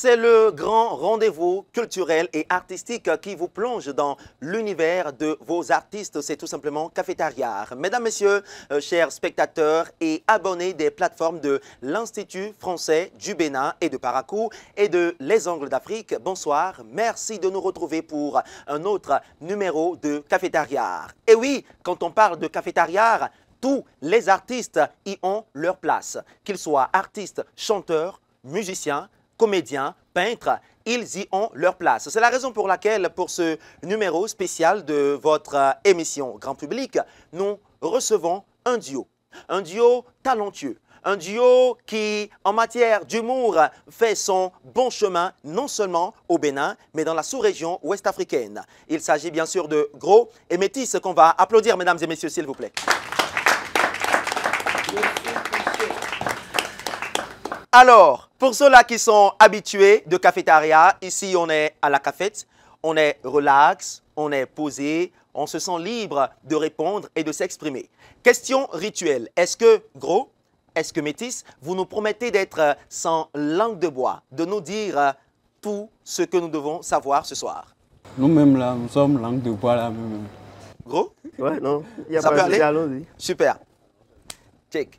C'est le grand rendez-vous culturel et artistique qui vous plonge dans l'univers de vos artistes. C'est tout simplement Cafétariat. Mesdames, Messieurs, chers spectateurs et abonnés des plateformes de l'Institut français du Bénin et de Parakou et de Les Angles d'Afrique, bonsoir. Merci de nous retrouver pour un autre numéro de Cafétariat. Et oui, quand on parle de Cafétariat, tous les artistes y ont leur place. Qu'ils soient artistes, chanteurs, musiciens, comédiens, peintres, ils y ont leur place. C'est la raison pour laquelle, pour ce numéro spécial de votre émission Grand Public, nous recevons un duo talentueux, un duo qui, en matière d'humour, fait son bon chemin non seulement au Bénin, mais dans la sous-région ouest-africaine. Il s'agit bien sûr de Gros et Métis qu'on va applaudir, mesdames et messieurs, s'il vous plaît. Alors, pour ceux-là qui sont habitués de cafétéria, ici on est à la cafette, on est relax, on est posé, on se sent libre de répondre et de s'exprimer. Question rituelle, est-ce que Gros, est-ce que Métis, vous nous promettez d'être sans langue de bois, de nous dire tout ce que nous devons savoir ce soir? Nous-mêmes là, nous sommes langue de bois là même. Gros? Ouais, non, il y a Ça pas peut de souci, aller? allons-y. Super. Check.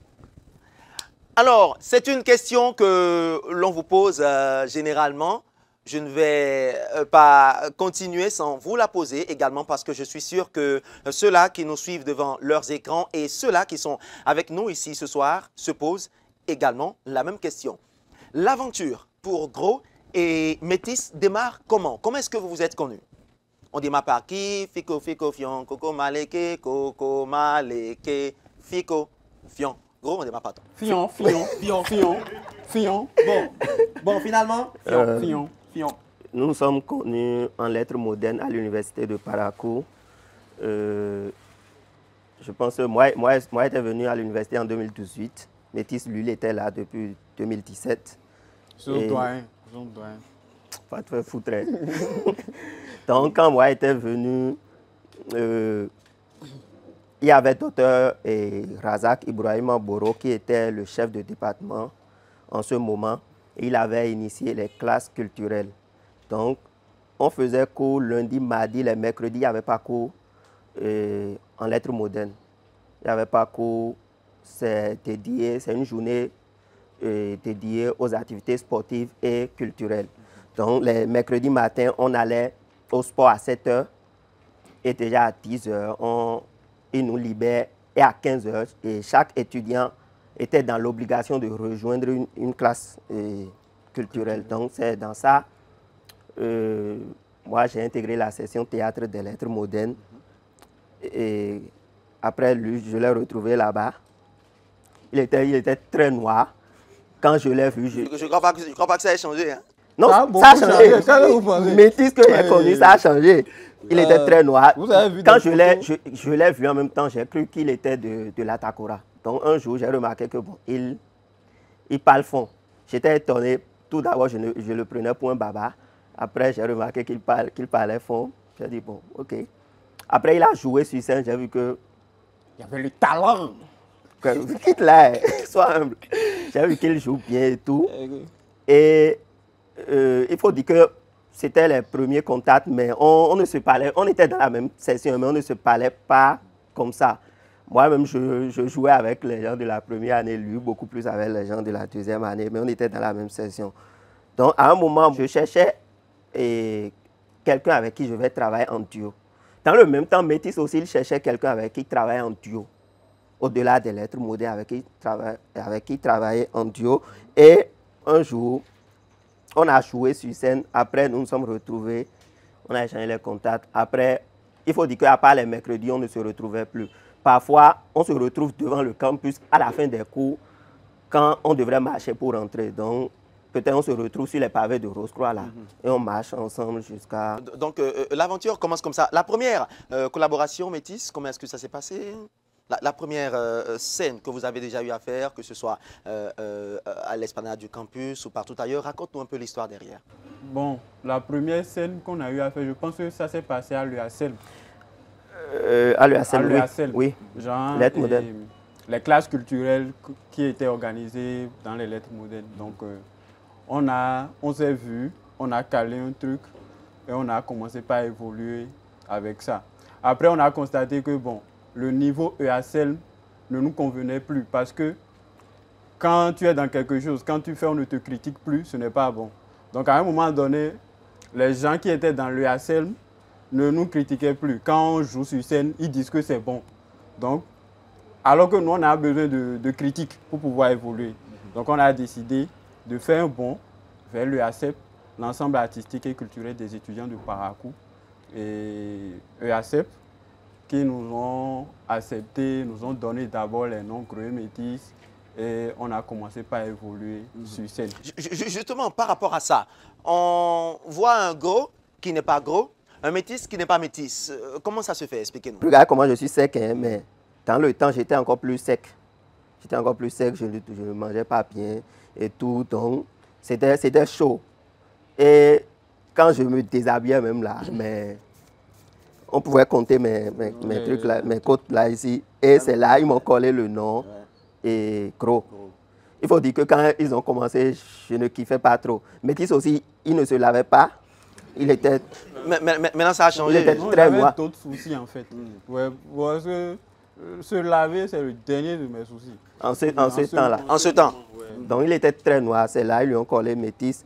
Alors, c'est une question que l'on vous pose généralement. Je ne vais pas continuer sans vous la poser également parce que je suis sûr que ceux-là qui nous suivent devant leurs écrans et ceux-là qui sont avec nous ici ce soir se posent également la même question. L'aventure pour Gros et Métis démarre comment? Comment est-ce que vous vous êtes connus? On démarre par qui? Fico, Fico, Fion, Coco, Maleke, Fico, Fion. Gros, on démarre par toi. Fion. Bon, finalement, Fion. Nous nous sommes connus en lettres modernes à l'université de Parakou. Je pense que moi j'étais venu à l'université en 2018. Métis, lui, il était là depuis 2017. Sur doyen. Pas te faire foutre. Donc, quand moi j'étais venu, il y avait Dr Razak Ibrahima Boro qui était le chef de département en ce moment. Il avait initié les classes culturelles. Donc, on faisait cours lundi, mardi, les mercredis, il n'y avait pas cours en lettres modernes. Il n'y avait pas cours, c'est une journée dédiée aux activités sportives et culturelles. Donc, les mercredis matin, on allait au sport à 7 h et déjà à 10 h, ils nous libèrent et à 15 h, et chaque étudiant était dans l'obligation de rejoindre une classe culturelle. Donc, c'est dans ça, moi, j'ai intégré la section théâtre des lettres modernes. Et après, lui, je l'ai retrouvé là-bas. Il était très noir. Quand je l'ai vu, Je ne crois pas que ça ait changé. Hein? Non, Ça a changé. Métis que j'ai connu, ça a changé. Il était très noir. Vous avez vu Quand je l'ai vu en même temps, j'ai cru qu'il était de l'Atakora. Donc un jour, j'ai remarqué que bon, il parle fond. J'étais étonné. Tout d'abord, je le prenais pour un baba. Après, j'ai remarqué qu'il parlait fond. J'ai dit bon, ok. Après, il a joué sur scène. J'ai vu que Il y avait le talent. quitte là, sois humble. J'ai vu qu'il joue bien et tout. Et il faut dire que c'était les premiers contacts, mais on ne se parlait. On était dans la même session, mais on ne se parlait pas comme ça. Moi-même, je jouais avec les gens de la première année, lui beaucoup plus avec les gens de la deuxième année, mais on était dans la même session. Donc, à un moment, je cherchais quelqu'un avec qui je vais travailler en duo. Dans le même temps, Métis aussi, il cherchait quelqu'un avec qui travailler en duo. Au-delà des lettres modernes, avec qui travailler en duo. Et un jour, on a joué sur scène. Après, nous nous sommes retrouvés. On a échangé les contacts. Après, il faut dire qu'à part les mercredis, on ne se retrouvait plus. Parfois, on se retrouve devant le campus à la fin des cours quand on devrait marcher pour rentrer. Donc, peut-être on se retrouve sur les pavés de Rose-Croix là. Et on marche ensemble jusqu'à... Donc, l'aventure commence comme ça. La première collaboration, Métis, comment est-ce que ça s'est passé? La première scène que vous avez déjà eu à faire, que ce soit à l'esplanade du campus ou partout ailleurs, raconte-nous un peu l'histoire derrière. Bon, la première scène qu'on a eu à faire, je pense que ça s'est passé à l'UACL. à l'UACL, oui. Genre, Lettres modernes. les classes culturelles qui étaient organisées dans les lettres modernes. Donc, on s'est vu, on a calé un truc et on a commencé par évoluer avec ça. Après, on a constaté que bon, le niveau EASL ne nous convenait plus parce que quand tu es dans quelque chose, quand tu fais, on ne te critique plus, ce n'est pas bon. Donc à un moment donné, les gens qui étaient dans l'EASL ne nous critiquaient plus. Quand on joue sur scène, ils disent que c'est bon. Donc, alors que nous, on a besoin de critiques pour pouvoir évoluer. Donc on a décidé de faire un bond vers l'EACEP, l'ensemble artistique et culturel des étudiants de Parakou, et EACEP, qui nous ont accepté, nous ont donné d'abord les noms Groé Métis, et on a commencé par évoluer sur scène. Justement, par rapport à ça, on voit un gros qui n'est pas gros, un métis qui n'est pas métis. Comment ça se fait? Expliquez-nous. Regarde comment je suis sec, hein, mais dans le temps, j'étais encore plus sec. J'étais encore plus sec, je ne mangeais pas bien et tout, donc c'était chaud. Et quand je me déshabillais même là, mais on pouvait compter mes trucs là, mes côtes là ici, et c'est là ils m'ont collé le nom et gros. Il faut dire que quand ils ont commencé, je ne kiffais pas trop. Métis aussi, il ne se lavait pas. Il était... Maintenant, ça a changé. Il était très noir. D'autres soucis en fait. Ouais, parce que se laver, c'est le dernier de mes soucis. En ce temps-là. En ce temps. Ouais. Donc il était très noir. C'est là, ils lui ont collé Métis.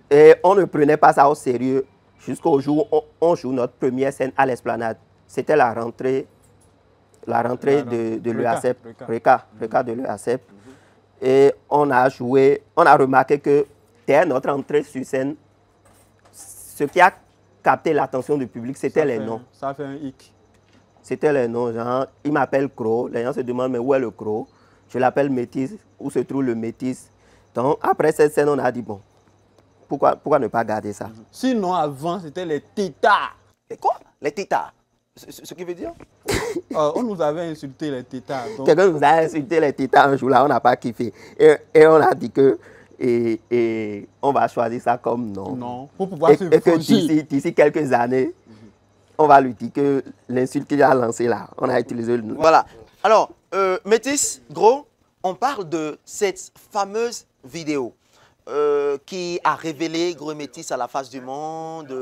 Et on ne prenait pas ça au sérieux jusqu'au jour où on joue notre première scène à l'Esplanade. C'était la rentrée de l'EACEP, RECA de l'EACEP. Et on a joué, on a remarqué que dès notre entrée sur scène, ce qui a capté l'attention du public, c'était les noms. Ça fait un hic. C'était les noms, genre, il m'appelle Croc. Les gens se demandent, mais où est le Croc? Je l'appelle Métis, où se trouve le Métis? Donc, après cette scène, on a dit, bon, pourquoi ne pas garder ça? Sinon, avant, c'était les tétards. Et quoi? Les tétards. Ce qui veut dire? On nous avait insulté les tétards. Donc... Quelqu'un nous a insulté les tétards un jour là, on n'a pas kiffé. Et on a dit que et on va choisir ça comme nom. Non, pour pouvoir se et que venger. d'ici quelques années, on va lui dire que l'insulte qu'il a lancée là, on a utilisé le nom. Voilà. Alors, Métis, gros, on parle de cette fameuse vidéo qui a révélé Gros Métis à la face du monde.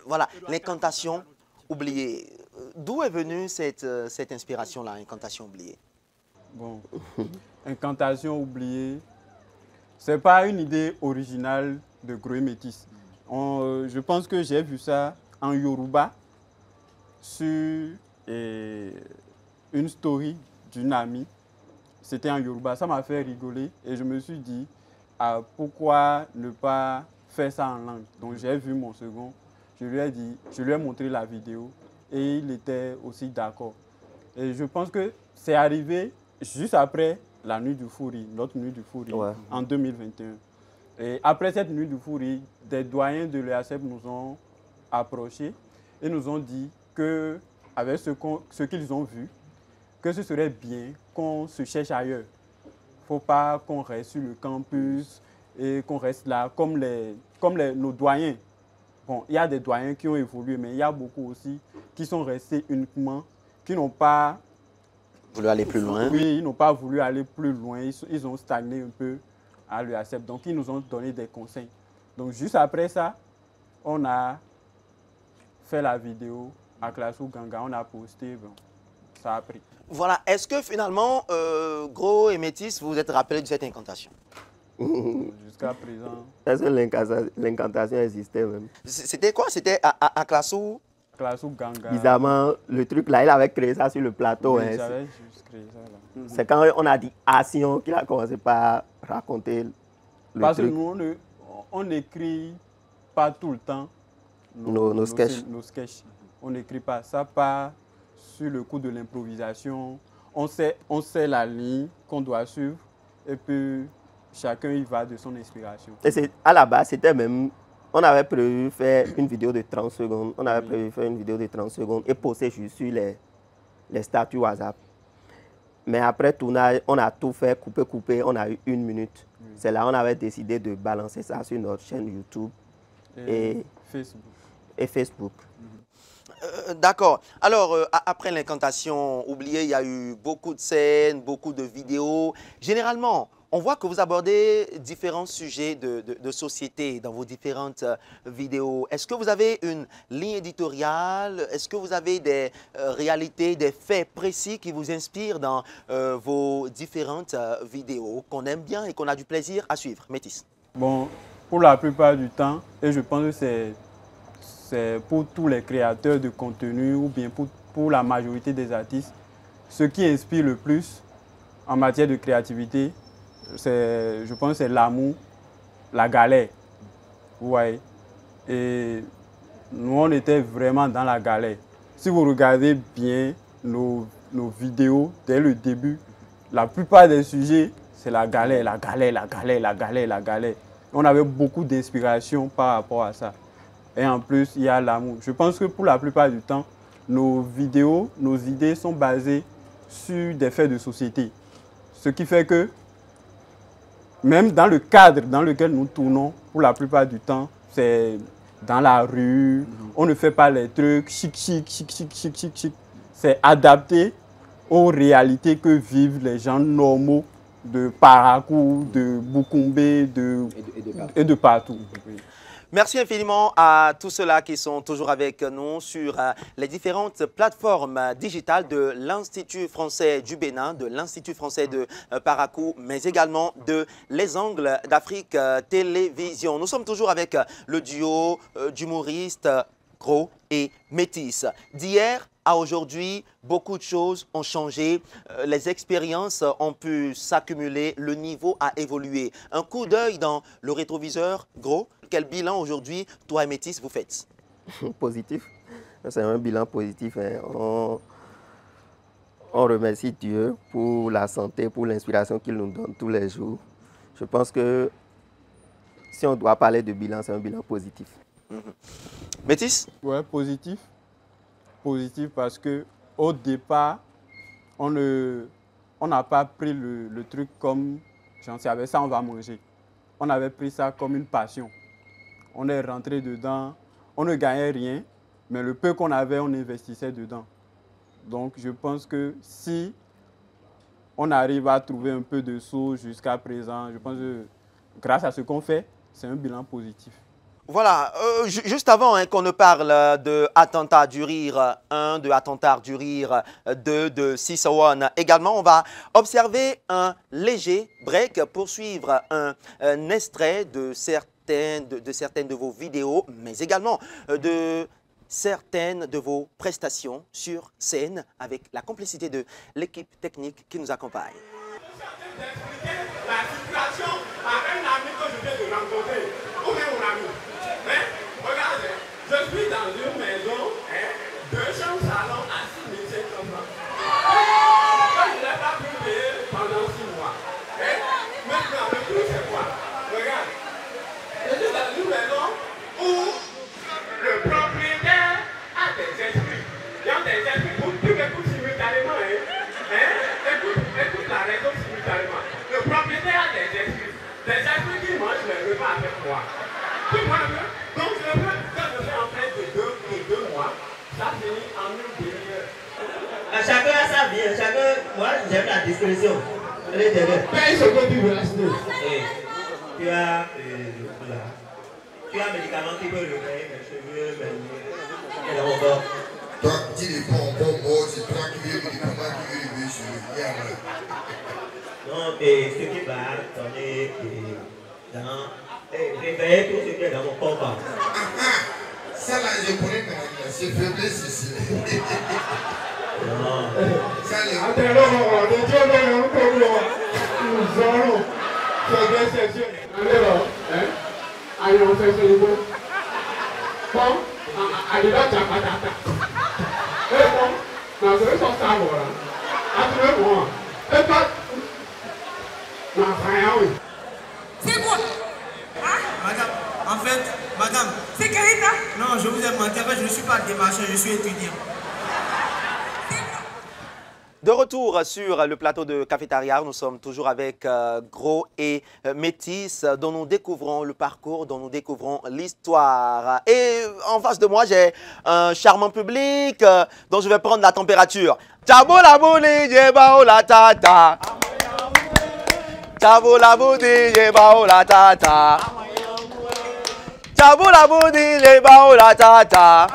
Voilà, l'incantation oubliée. D'où est venue cette inspiration-là, incantation oubliée? Bon, incantation oubliée, c'est pas une idée originale de Gros Métis. Je pense que j'ai vu ça en Yoruba sur une story d'une amie. C'était en Yoruba, ça m'a fait rigoler et je me suis dit pourquoi ne pas faire ça en langue. Donc j'ai vu mon second, je lui ai montré la vidéo et il était aussi d'accord. Et je pense que c'est arrivé juste après la nuit du fou rire, notre nuit du fou rire, en 2021. Et après cette nuit du fou rire, des doyens de l'EACEP nous ont approchés et nous ont dit qu'avec ce qu'ils ont vu, que ce serait bien qu'on se cherche ailleurs. Il ne faut pas qu'on reste sur le campus et qu'on reste là comme nos doyens. Bon, il y a des doyens qui ont évolué, mais il y a beaucoup aussi qui sont restés uniquement, qui n'ont pas voulu aller plus loin. Oui, ils n'ont pas voulu aller plus loin. Ils ont stagné un peu à l'UACEP. Donc, ils nous ont donné des conseils. Donc, juste après ça, on a fait la vidéo à Classou Ganga. On a posté. Bon, ça a pris. Voilà. Est-ce que finalement, Gros et Métis, vous vous êtes rappelé de cette incantation? Jusqu'à présent. Est-ce que l'incantation existait même? C'était quoi? C'était à Classou? Classou Ganga. Bizarrement, le truc là, il avait créé ça sur le plateau. Oui, hein. j'avais juste créé ça là. C'est quand on a dit action qu'il a commencé par raconter le Parce truc. que nous, on n'écrit pas tout le temps Nos sketchs. Nos sketchs. On n'écrit pas. Ça part sur le coup de l'improvisation. On sait la ligne qu'on doit suivre et puis chacun y va de son inspiration. Et à la base, c'était même... On avait prévu faire une vidéo de 30 secondes. On avait prévu faire une vidéo de 30 secondes et poster juste sur les statuts WhatsApp. Mais après tournage, on a tout fait, couper, on a eu 1 minute. C'est là qu'on avait décidé de balancer ça sur notre chaîne YouTube et Facebook. D'accord. Alors, après l'incantation oubliée, il y a eu beaucoup de scènes, beaucoup de vidéos. Généralement, on voit que vous abordez différents sujets de société dans vos différentes vidéos. Est-ce que vous avez une ligne éditoriale? Est-ce que vous avez des réalités, des faits précis qui vous inspirent dans vos différentes vidéos qu'on aime bien et qu'on a du plaisir à suivre? Métis. Bon, pour la plupart du temps, et je pense que c'est pour tous les créateurs de contenu ou bien pour la majorité des artistes, ce qui inspire le plus en matière de créativité, je pense, c'est l'amour, la galère. Vous voyez. Et nous, on était vraiment dans la galère. Si vous regardez bien nos vidéos, dès le début, la plupart des sujets, c'est la galère, la galère, la galère, la galère, la galère. On avait beaucoup d'inspiration par rapport à ça. Et en plus, il y a l'amour. Je pense que pour la plupart du temps, nos vidéos, nos idées sont basées sur des faits de société. Ce qui fait que, même dans le cadre dans lequel nous tournons, pour la plupart du temps, c'est dans la rue. On ne fait pas les trucs chic. C'est adapté aux réalités que vivent les gens normaux de Parakou, de Boukoumbe et de partout. Merci infiniment à tous ceux-là qui sont toujours avec nous sur les différentes plateformes digitales de l'Institut français du Bénin, de l'Institut français de Parakou, mais également de Les Angles d'Afrique Télévision. Nous sommes toujours avec le duo d'humoristes Gros et Métis. D'hier à aujourd'hui, beaucoup de choses ont changé, les expériences ont pu s'accumuler, le niveau a évolué. Un coup d'œil dans le rétroviseur, Gros, quel bilan aujourd'hui, toi et Métis, vous faites? Positif. C'est un bilan positif. Hein. On remercie Dieu pour la santé, pour l'inspiration qu'il nous donne tous les jours. Je pense que si on doit parler de bilan, c'est un bilan positif. Métis? Ouais, positif. Positif parce qu'au départ, on n'a pas pris le truc comme, j'en sais, avec ça on va manger. On avait pris ça comme une passion. On est rentré dedans, on ne gagnait rien, mais le peu qu'on avait, on investissait dedans. Donc je pense que si on arrive à trouver un peu de sous jusqu'à présent, je pense que grâce à ce qu'on fait, c'est un bilan positif. Voilà, juste avant qu'on ne parle de Attentat du Rire 1, de Attentat du Rire 2, de Sissawan également, on va observer un léger break pour suivre un extrait de certaines de vos vidéos, mais également de certaines de vos prestations sur scène avec la complicité de l'équipe technique qui nous accompagne. La situation à un ami que je viens de rencontrer, ou bien mon ami. Regardez, je suis dans une maison, deux chambres salon à 6 500 francs. Je ne l'ai pas pu payer pendant 6 mois. Maintenant, le truc c'est quoi? Regarde, je suis dans une maison où le propriétaire a des esprits. Il y a des esprits où tu m'écoutes simultanément. Écoute la raison simultanément. Le propriétaire a des esprits qui mangent les repas avec moi. Tu vois un peu? Donc je veux que je fais en fait de 2 mois, ça finit en une demi-heure. Chacun a sa vie, moi j'aime la discrétion. Allez derrière. Paye ce que tu veux acheter. Tu as un médicament qui peut réveiller mes cheveux, et mon corps. Toi, tu réponds bon mot, c'est toi qui veux le médicament qui veut réveiller les cheveux. Non, et ce qui va donner réveiller tout ce qui est dans mon corps. Ça là, je connais maintenant, c'est faiblesse ici. Non. Ça les... Nous allons faire des sessions. Allez, on fait ce niveau. Bon, allez là, tu as pas d'attaque. Et bon, dans ce sens, ça va. Attendez-moi. Et pas. C'est quoi? Madame, en fait, madame. C'est Karita? Non, je vous ai manqué. En fait, je ne suis pas démarcheur, je suis étudiant. De retour sur le plateau de Cafétéria, nous sommes toujours avec Gros et Métis, dont nous découvrons le parcours, dont nous découvrons l'histoire. Et en face de moi, j'ai un charmant public dont je vais prendre la température. Tabo la bouli, jeba la tata. Tabo la bouli, jeba la tata. Tabo la bouli, jeba la tata.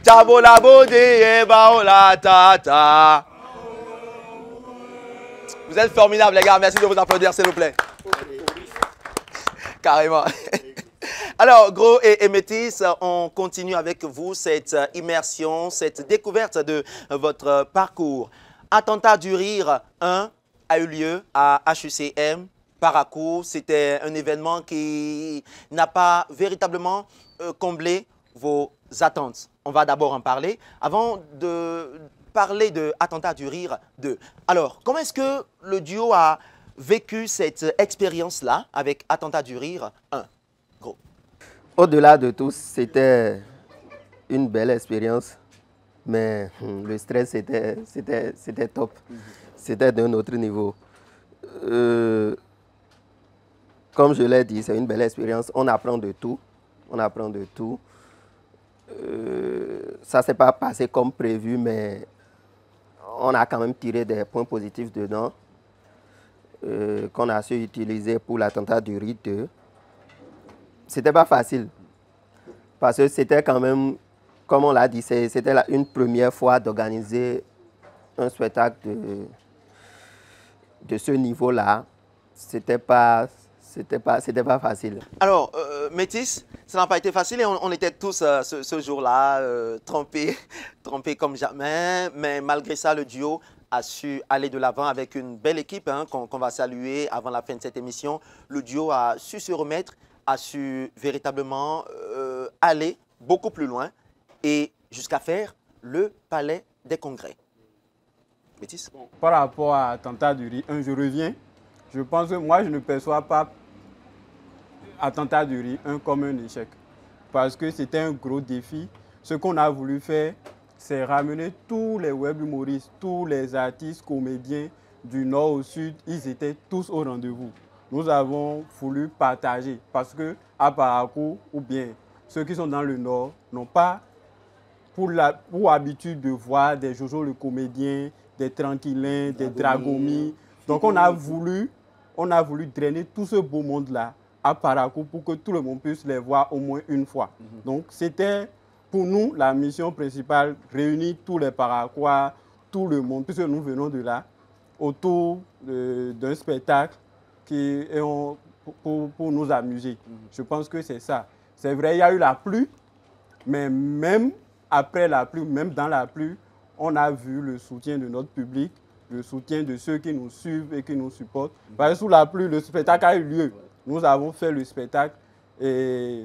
Tabo la bouli, jeba la tata. Vous êtes formidables les gars, merci de vous applaudir s'il vous plaît. Carrément. Alors, Gros et Métis, on continue avec vous cette immersion, cette découverte de votre parcours. Attentat du Rire 1 a eu lieu à HUCM, Parakou. C'était un événement qui n'a pas véritablement comblé vos attentes. On va d'abord en parler. Avant de parler de Attentat du Rire 2. Alors, comment est-ce que le duo a vécu cette expérience-là avec Attentat du Rire 1? Gros. Au-delà de tout, c'était une belle expérience, mais le stress, c'était top. C'était d'un autre niveau. Comme je l'ai dit, c'est une belle expérience. On apprend de tout. On apprend de tout. Ça ne s'est pas passé comme prévu, mais on a quand même tiré des points positifs dedans qu'on a su utiliser pour l'attentat du Rire 2. C'était pas facile, parce que c'était quand même, comme on l'a dit, c'était une première fois d'organiser un spectacle de ce niveau-là. C'était pas facile. Alors, Métis, ça n'a pas été facile et on était tous ce jour-là trempés comme jamais, mais malgré ça, le duo a su aller de l'avant avec une belle équipe qu'on va saluer avant la fin de cette émission. Le duo a su se remettre, a su véritablement aller beaucoup plus loin et jusqu'à faire le Palais des Congrès. Métis? Bon, par rapport à Attentat du Rire 1, je reviens. Je pense que moi, je ne perçois pas Attentat du Rire 1 comme un échec. Parce que c'était un gros défi. Ce qu'on a voulu faire, c'est ramener tous les web humoristes, tous les artistes, comédiens du nord au sud. Ils étaient tous au rendez-vous. Nous avons voulu partager parce que à Parakou, ou bien ceux qui sont dans le nord, n'ont pas pour habitude de voir des Jojo le comédien, des Tranquillins, des Dragomi. Donc on a voulu drainer tout ce beau monde-là à Parakou pour que tout le monde puisse les voir au moins une fois. Donc c'était pour nous la mission principale, réunir tous les Paracouas, tout le monde, puisque nous venons de là, autour d'un spectacle pour nous amuser. Je pense que c'est ça. C'est vrai, il y a eu la pluie, mais même après la pluie, même dans la pluie, on a vu le soutien de notre public, le soutien de ceux qui nous suivent et qui nous supportent. Parce que sous la pluie, le spectacle a eu lieu. Nous avons fait le spectacle et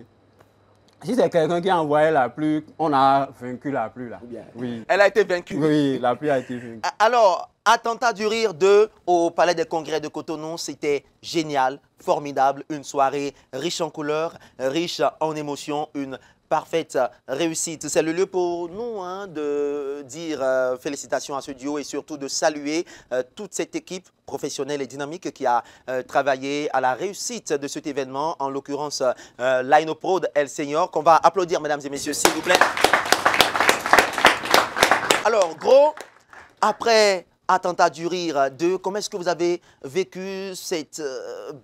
si c'est quelqu'un qui a envoyé la pluie, on a vaincu la pluie là. Oui. Elle a été vaincue. Oui, la pluie a été vaincue. Alors, Attentat du Rire 2 au Palais des Congrès de Cotonou, c'était génial, formidable, une soirée riche en couleurs, riche en émotions, une parfaite réussite. C'est le lieu pour nous de dire félicitations à ce duo et surtout de saluer toute cette équipe professionnelle et dynamique qui a travaillé à la réussite de cet événement, en l'occurrence Linoprod El Senior, qu'on va applaudir, mesdames et messieurs, s'il vous plaît. Alors, Gros, après Attentat du Rire 2, comment est-ce que vous avez vécu cette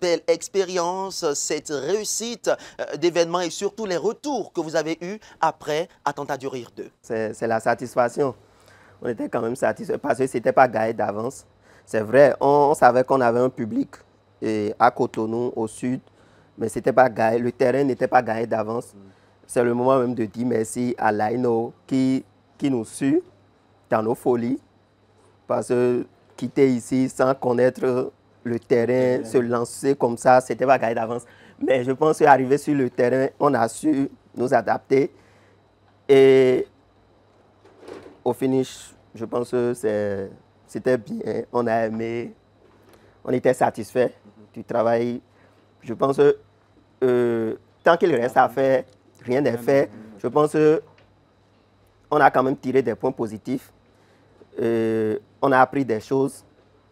belle expérience, cette réussite d'événements et surtout les retours que vous avez eus après Attentat du Rire 2? C'est la satisfaction. On était quand même satisfaits parce que ce n'était pas gagné d'avance. C'est vrai, on savait qu'on avait un public à Cotonou, au sud, mais c'était pas gagné. Le terrain n'était pas gagné d'avance. C'est le moment même de dire merci à Lino qui nous suit dans nos folies. Parce que quitter ici sans connaître le terrain, se lancer comme ça, ce n'était pas gagné d'avance. Mais je pense qu'arriver sur le terrain, on a su nous adapter. Et au finish, je pense que c'était bien. On a aimé, on était satisfait du travail. Je pense que tant qu'il reste à faire, rien n'est fait. Je pense qu'on a quand même tiré des points positifs. on a appris des choses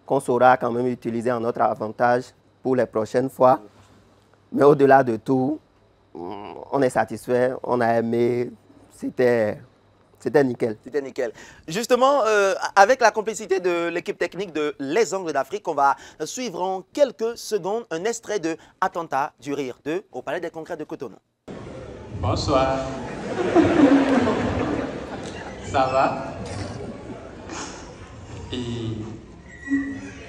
qu'on saura quand même utiliser en notre avantage pour les prochaines fois. Mais au-delà de tout, on est satisfait, on a aimé, c'était nickel. C'était nickel. Justement, avec la complicité de l'équipe technique de Les Angles d'Afrique, on va suivre en quelques secondes un extrait de Attentat du Rire 2 au Palais des Congrès de Cotonou. Bonsoir. Ça va? Et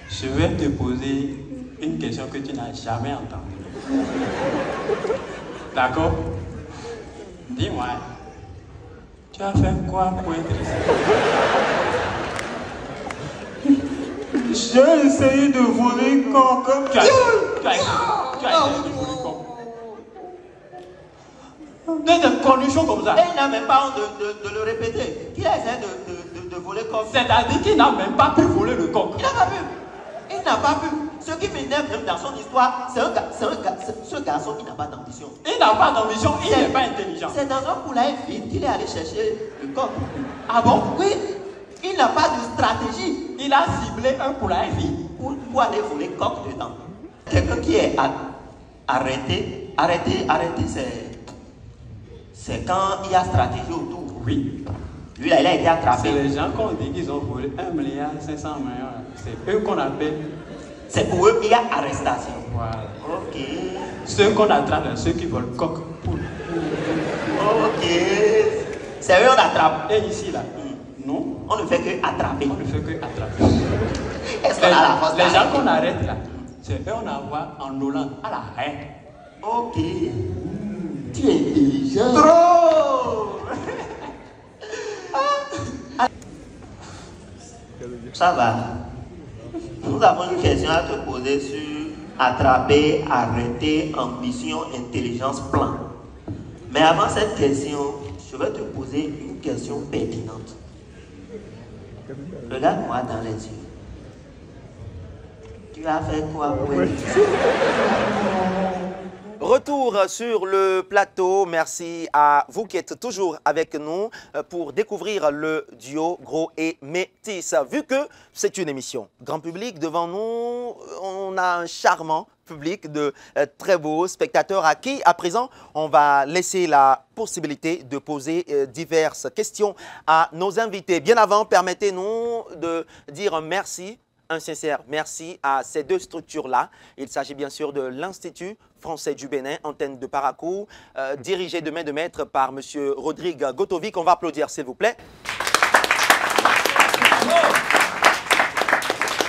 je vais te poser une question que tu n'as jamais entendue. D'accord? Dis-moi, tu as fait quoi pour être ici? J'ai essayé de voler comme tu as essayé de voler des conditions comme ça. Et il n'a même pas honte de le répéter. Qui a essayé de voler comme ça? C'est-à-dire qu'il n'a même pas pu voler le coq. Il n'a pas pu. Il n'a pas pu. Ce qui m'énerve même dans son histoire, c'est ce garçon qui n'a pas d'ambition. Il n'a pas d'ambition, il n'est pas intelligent. C'est dans un poulailler vide qu'il est allé chercher le coq. Ah bon? Oui. Il n'a pas de stratégie. Il a ciblé un poulailler vide pour aller voler coq dedans. Quelqu'un qui est arrêté, c'est quand il y a stratégie autour. Oui. Lui, là, il a été attrapé. C'est les gens qu'on dit qu'ils ont volé 1,5 milliard. C'est eux qu'on appelle. C'est pour eux qu'il y a arrestation. Voilà. Ok. Ceux qu'on attrape, ceux qui volent coq, poule. Ok. C'est eux qu'on attrape. Et ici, là, non. On ne fait que attraper. On ne fait que attraper. Est-ce qu'on a la force? Les gens qu'on arrête là, c'est eux qu'on envoie en Hollande à la haine. Ok. Tu es intelligent. Trop. Ça va. Nous avons une question à te poser sur attraper, arrêter, ambition, intelligence, plan. Mais avant cette question, je vais te poser une question pertinente. Regarde-moi dans les yeux. Tu as fait quoi pour Retour sur le plateau. Merci à vous qui êtes toujours avec nous pour découvrir le duo Gros et Métis. Vu que c'est une émission grand public, devant nous, on a un charmant public de très beaux spectateurs à qui, à présent, on va laisser la possibilité de poser diverses questions à nos invités. Bien avant, permettez-nous de dire un merci. Un sincère merci à ces deux structures-là. Il s'agit bien sûr de l'Institut français du Bénin, antenne de Parakou, dirigé de main de maître par M. Rodrigue Gotovic. On va applaudir, s'il vous plaît.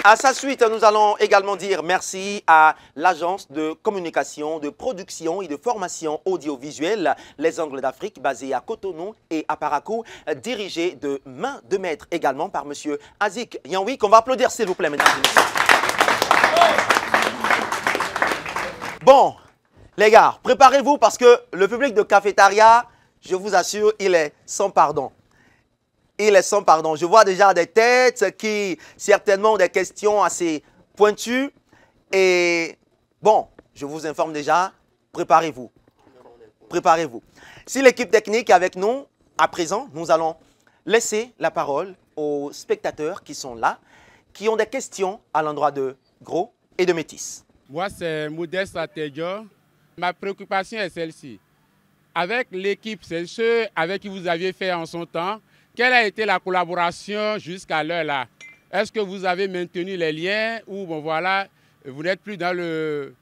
À sa suite, nous allons également dire merci à l'agence de communication, de production et de formation audiovisuelle Les Angles d'Afrique, basée à Cotonou et à Parakou, dirigée de main de maître également par M. Azik Yanwick. On va applaudir, s'il vous plaît, mesdames et messieurs. Bon, les gars, préparez-vous parce que le public de Cafétéria, je vous assure, il est sans pardon. Il est sans pardon. Je vois déjà des têtes qui, certainement, ont des questions assez pointues. Et bon, je vous informe déjà, préparez-vous. Préparez-vous. Si l'équipe technique est avec nous, à présent, nous allons laisser la parole aux spectateurs qui sont là, qui ont des questions à l'endroit de Gros et de Métis. Moi, c'est Modeste Atedjo. Ma préoccupation est celle-ci. Avec l'équipe, c'est ceux avec qui vous aviez fait en son temps, quelle a été la collaboration jusqu'à l'heure là? Est-ce que vous avez maintenu les liens ou bon voilà, vous n'êtes plus dans le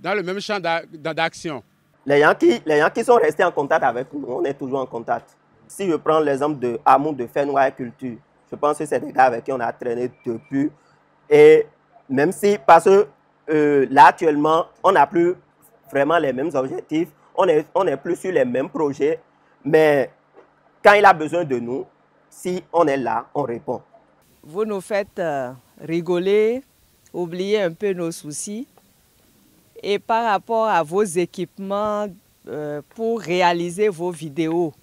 même champ d'action? Les gens qui sont restés en contact avec nous, on est toujours en contact. Si je prends l'exemple de Amour de Fenway Culture, je pense que c'est des gars avec qui on a traîné depuis. Et même si, parce que là actuellement, on n'a plus vraiment les mêmes objectifs, on est plus sur les mêmes projets, mais quand il a besoin de nous, si on est là, on répond. Vous nous faites rigoler, oublier un peu nos soucis. Et par rapport à vos équipements pour réaliser vos vidéos,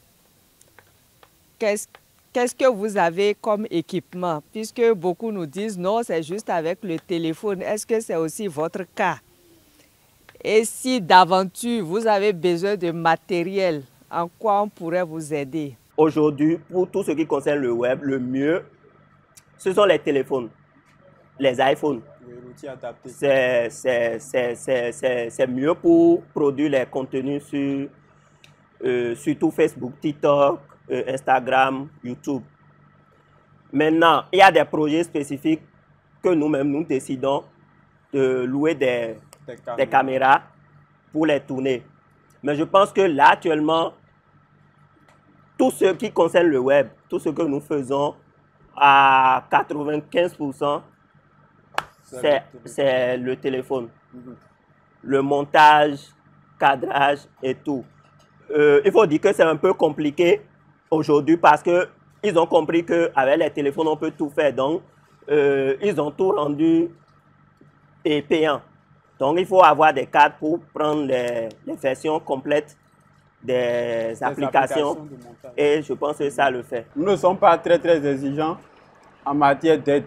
qu'est-ce que vous avez comme équipement? Puisque beaucoup nous disent non, c'est juste avec le téléphone. Est-ce que c'est aussi votre cas? Et si d'aventure vous avez besoin de matériel, en quoi on pourrait vous aider? Aujourd'hui, pour tout ce qui concerne le web, le mieux, ce sont les téléphones, les iPhones. Oui, l'outil adapté. C'est mieux pour produire les contenus sur surtout Facebook, TikTok, Instagram, YouTube. Maintenant, il y a des projets spécifiques que nous-mêmes, nous décidons de louer des caméras pour les tourner. Mais je pense que là, actuellement, tout ce qui concerne le web, tout ce que nous faisons, à 95%, c'est le téléphone. Le montage, cadrage et tout. Il faut dire que c'est un peu compliqué aujourd'hui parce qu'ils ont compris qu'avec les téléphones, on peut tout faire. Donc, ils ont tout rendu payant. Donc, il faut avoir des cartes pour prendre les versions complètes des applications et je pense que ça le fait. Nous ne sommes pas très exigeants en matière d'aide.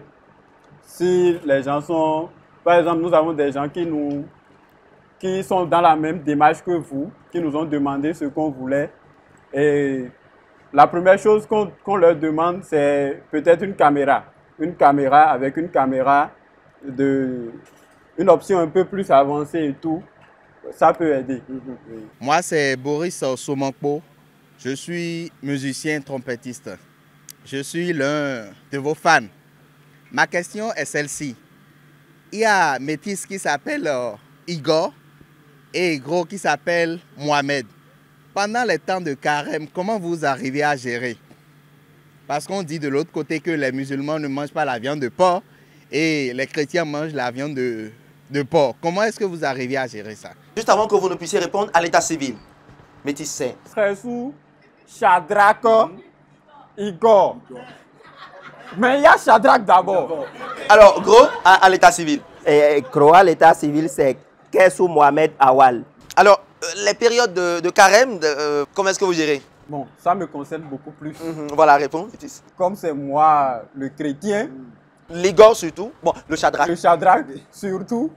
Si les gens sont... Par exemple, nous avons des gens qui sont dans la même démarche que vous, qui nous ont demandé ce qu'on voulait. Et la première chose qu'on leur demande, c'est peut-être une caméra. Une caméra avec une caméra une option un peu plus avancée et tout. Ça peut aider. Moi, c'est Boris Somankpo. Je suis musicien trompettiste. Je suis l'un de vos fans. Ma question est celle-ci. Il y a Métis qui s'appelle Igor et Gros qui s'appelle Mohamed. Pendant les temps de carême, comment vous arrivez à gérer? Parce qu'on dit de l'autre côté que les musulmans ne mangent pas la viande de porc et les chrétiens mangent la viande de porc. Comment est-ce que vous arrivez à gérer ça? Juste avant que vous ne puissiez répondre à l'état civil, Métis Saint. Frère-sou, Shadrach, Igor. Mais il y a Shadrach d'abord. Alors, Gros, à l'état civil. Gros, à l'état civil, c'est Kessou Mohamed Awal. Alors, les périodes de carême, comment est-ce que vous gérez? Bon, ça me concerne beaucoup plus. Voilà, réponds, Métis. Comme c'est moi, le chrétien. L'Igor surtout. Bon, le Shadrach. Le Shadrach surtout.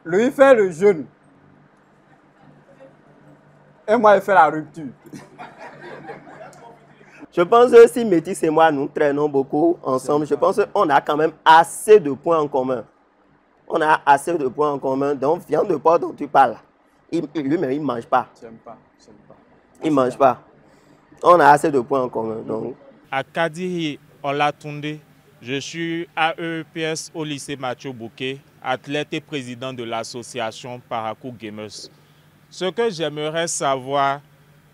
Lui, il fait le jeûne. Et moi, il fait la rupture. Je pense que si Métis et moi, nous traînons beaucoup ensemble, je pense qu'on a quand même assez de points en commun. On a assez de points en commun. Donc, viande de porc dont tu parles, lui-même, il ne mange pas. J'aime pas. Il ne mange pas. On a assez de points en commun. Donc. À Kadiri Olatunde, je suis AEPS au lycée Mathieu Bouquet, athlète et président de l'association Parakou Gamers. Ce que j'aimerais savoir,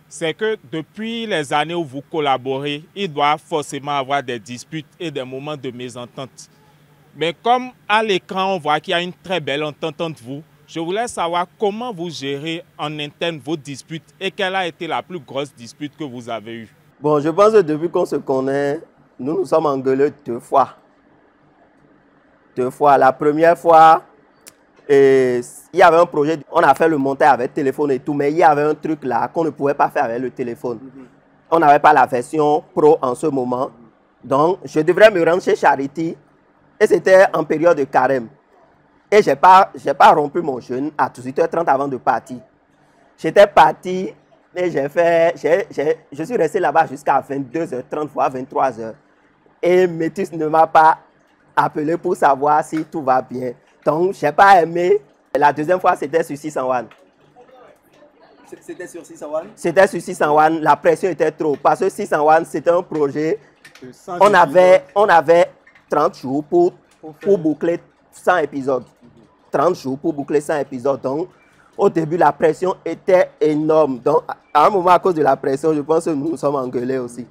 c'est que depuis les années où vous collaborez, il doit forcément avoir des disputes et des moments de mésentente. Mais comme à l'écran, on voit qu'il y a une très belle entente entre vous, je voulais savoir comment vous gérez en interne vos disputes et quelle a été la plus grosse dispute que vous avez eue. Bon, je pense que depuis qu'on se connaît, nous nous sommes engueulés 2 fois. 2 fois. La première fois, il y avait un projet, on a fait le montage avec téléphone et tout, mais il y avait un truc là qu'on ne pouvait pas faire avec le téléphone. On n'avait pas la version pro en ce moment. Donc, je devrais me rendre chez Charity et c'était en période de carême. Et je n'ai pas rompu mon jeûne à 18h30 avant de partir. J'étais parti et je suis resté là-bas jusqu'à 22h30 voire 23h. Et Métis ne m'a pas appelé pour savoir si tout va bien. Donc, je n'ai pas aimé. La deuxième fois, c'était sur 601. C'était sur 601? C'était sur 601. La pression était trop. Parce que 601, c'était un projet. On avait 30 jours pour boucler 100 épisodes. 30 jours pour boucler 100 épisodes. Donc, au début, la pression était énorme. Donc, à un moment, à cause de la pression, je pense que nous nous sommes engueulés aussi.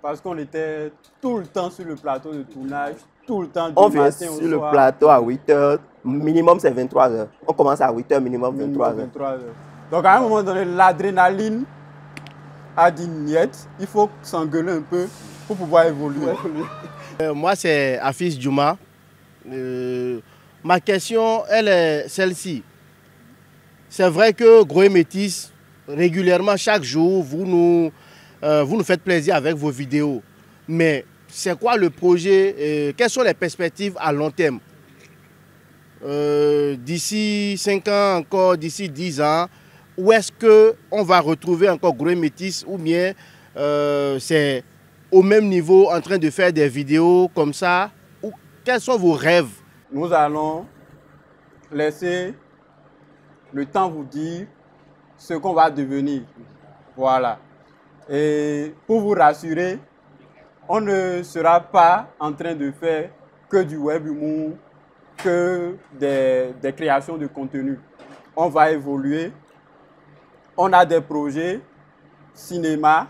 Parce qu'on était tout le temps sur le plateau de tournage, tout le temps du on vient matin au sur soir. Le plateau à 8h, minimum c'est 23h. On commence à 8h, minimum 23h. Donc, à un moment donné, l'adrénaline a dit niet. Il faut s'engueuler un peu pour pouvoir évoluer. Moi, c'est Afis Djouma. Ma question, elle est celle-ci. C'est vrai que Gros et Métis, régulièrement, chaque jour, vous nous faites plaisir avec vos vidéos. Mais c'est quoi le projet? Quelles sont les perspectives à long terme? D'ici 5 ans, encore d'ici 10 ans, où est-ce qu'on va retrouver encore Gros et Métis? Ou bien c'est au même niveau en train de faire des vidéos comme ça? Ou quels sont vos rêves? Nous allons laisser le temps vous dire ce qu'on va devenir. Voilà. Et pour vous rassurer, on ne sera pas en train de faire que du web humour, que des créations de contenu. On va évoluer. On a des projets cinéma,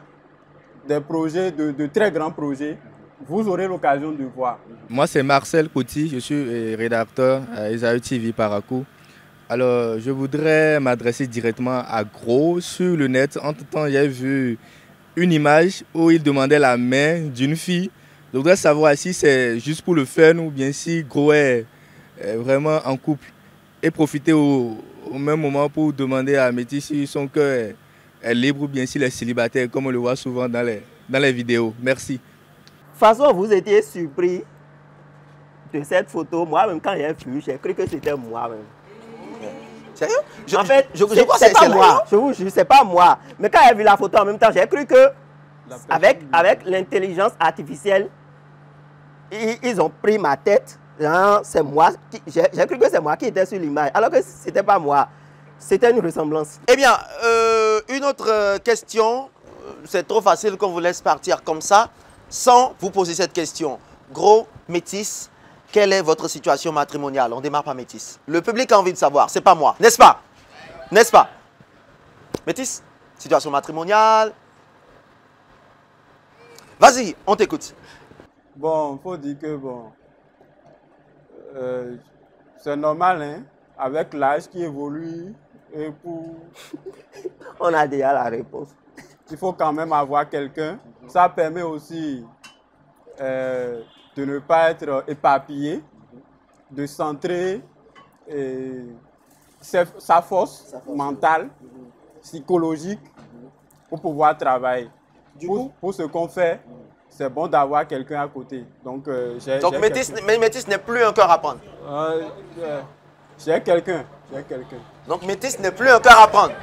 des projets de très grands projets. Vous aurez l'occasion de voir. Moi, c'est Marcel Couty, je suis rédacteur à Esaü TV Parakou. Alors, je voudrais m'adresser directement à Gros sur le net. Entre-temps, j'ai vu une image où il demandait la main d'une fille. Je voudrais savoir si c'est juste pour le fun ou bien si Gros est vraiment en couple. Et profiter au même moment pour demander à Métis si son cœur est libre ou bien s'il est célibataire, comme on le voit souvent dans les vidéos. Merci. De toute façon, vous étiez surpris de cette photo. Moi-même, quand j'ai vu, j'ai cru que c'était moi-même. Sérieux? En fait, je crois que c'est pas moi. Je vous jure, c'est pas moi. Mais quand j'ai vu la photo en même temps, j'ai cru que avec l'intelligence artificielle, ils ont pris ma tête. C'est moi. J'ai cru que c'est moi qui étais sur l'image. Alors que c'était pas moi. C'était une ressemblance. Eh bien, une autre question. C'est trop facile qu'on vous laisse partir comme ça, sans vous poser cette question. Gros, Métis, quelle est votre situation matrimoniale? On démarre par Métis. Le public a envie de savoir, c'est pas moi, n'est-ce pas? N'est-ce pas? Métis, situation matrimoniale. Vas-y, on t'écoute. Bon, il faut dire que c'est normal, hein, avec l'âge qui évolue. Et pour... On a déjà la réponse. Il faut quand même avoir quelqu'un. Ça permet aussi de ne pas être éparpillé, de centrer sa force mentale, psychologique, pour pouvoir travailler. Pour ce qu'on fait, c'est bon d'avoir quelqu'un à côté. Donc Métis n'est plus un cœur à prendre. J'ai quelqu'un. Donc Métis n'est plus un cœur à prendre.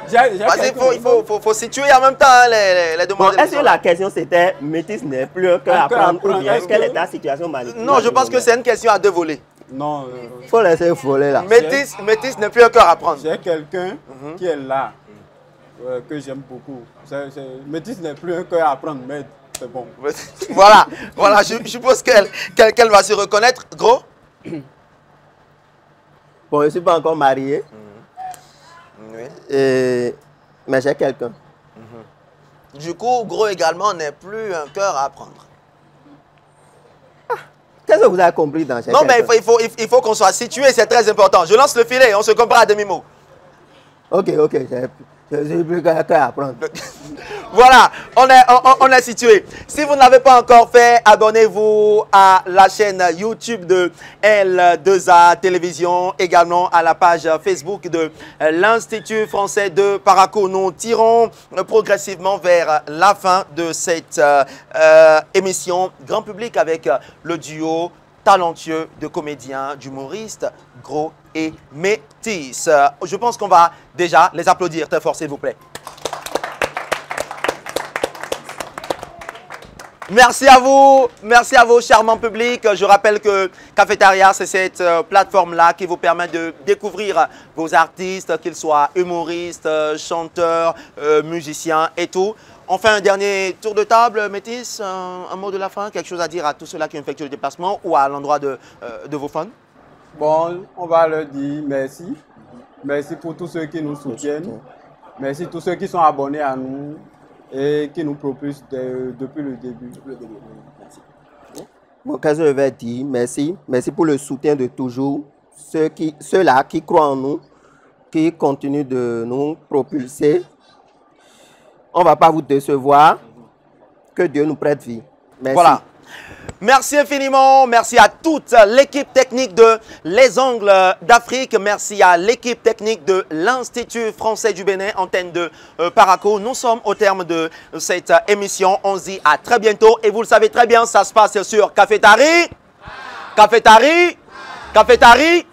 Il faut situer en même temps les demandes. Bon, est-ce que la question c'était Métis n'est plus un cœur à prendre ou bien quelle est ta situation matrimoniale? Non, je pense que c'est une question à deux volets. Non. Il faut laisser voler là. Métis n'est plus un cœur à prendre. J'ai quelqu'un qui est là, que j'aime beaucoup. Métis n'est plus un cœur à prendre, mais c'est bon. Voilà, je suppose qu'elle va se reconnaître. Gros? Bon, je ne suis pas encore marié. Oui. Mais j'ai quelqu'un. Du coup, Gros également n'est plus un cœur à prendre. Qu'est-ce que vous avez compris dans Non, mais il faut qu'on soit situé, c'est très important. Je lance le filet, on se comprend à demi-mot. Ok, je suis plus qu'un cœur à prendre. Voilà, on est situé. Si vous ne l'avez pas encore fait, abonnez-vous à la chaîne YouTube de L2A Télévision, également à la page Facebook de l'Institut français de Parakou. Nous tirons progressivement vers la fin de cette émission grand public avec le duo talentueux de comédiens, d'humoristes, Gros et Métis. Je pense qu'on va déjà les applaudir très fort, s'il vous plaît. Merci à vous, charmant public. Je rappelle que Cafétéria, c'est cette plateforme-là qui vous permet de découvrir vos artistes, qu'ils soient humoristes, chanteurs, musiciens et tout. On fait un dernier tour de table, Métis, un mot de la fin, quelque chose à dire à tous ceux-là qui ont effectué le déplacement ou à l'endroit de vos fans? Bon, on va leur dire merci. Merci pour tous ceux qui nous soutiennent. Merci à tous ceux qui sont abonnés à nous et qui nous propulsent depuis le début. Merci. Bon, qu'est-ce que je vais dire? Merci. Merci pour le soutien de toujours. Ceux-là qui croient en nous, qui continuent de nous propulser. On ne va pas vous décevoir. Que Dieu nous prête vie. Merci. Voilà. Merci infiniment. Merci à toute l'équipe technique de Les Angles d'Afrique. Merci à l'équipe technique de l'Institut français du Bénin, antenne de Parakou. Nous sommes au terme de cette émission. On se dit à très bientôt. Et vous le savez très bien, ça se passe sur Cafétéria. Cafétéria. Cafétéria.